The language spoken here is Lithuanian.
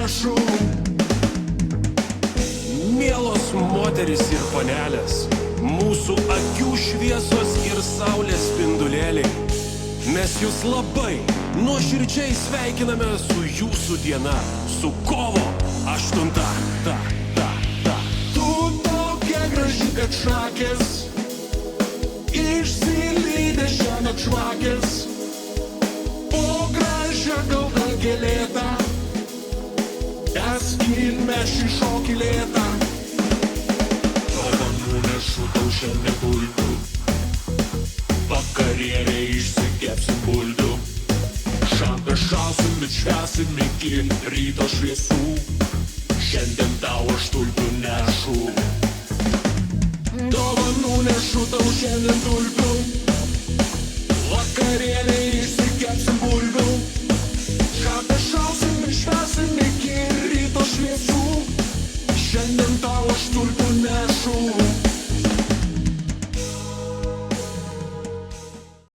nešu. Mielos moterys ir panelės, mūsų akių šviesos ir saulės spindulėliai, mes jūs labai nuoširdžiai sveikiname su jūsų diena, su kovo 8. Tu tokia graži, kad šakės išsilydė šiąnakt žvakės. Po gražią gaudą gėlėtą eskime šį šokį lėtą. Dovanų nešu tau šiandien bulbių, vakarienę išsikepsim bulbių. Šantažausim ir švęsim iki ryto šviesų, šiandien tau aš tulpių nešu. Dovanų nešu tau šiandien tulpių, vakarienę išsikepsim bulbių.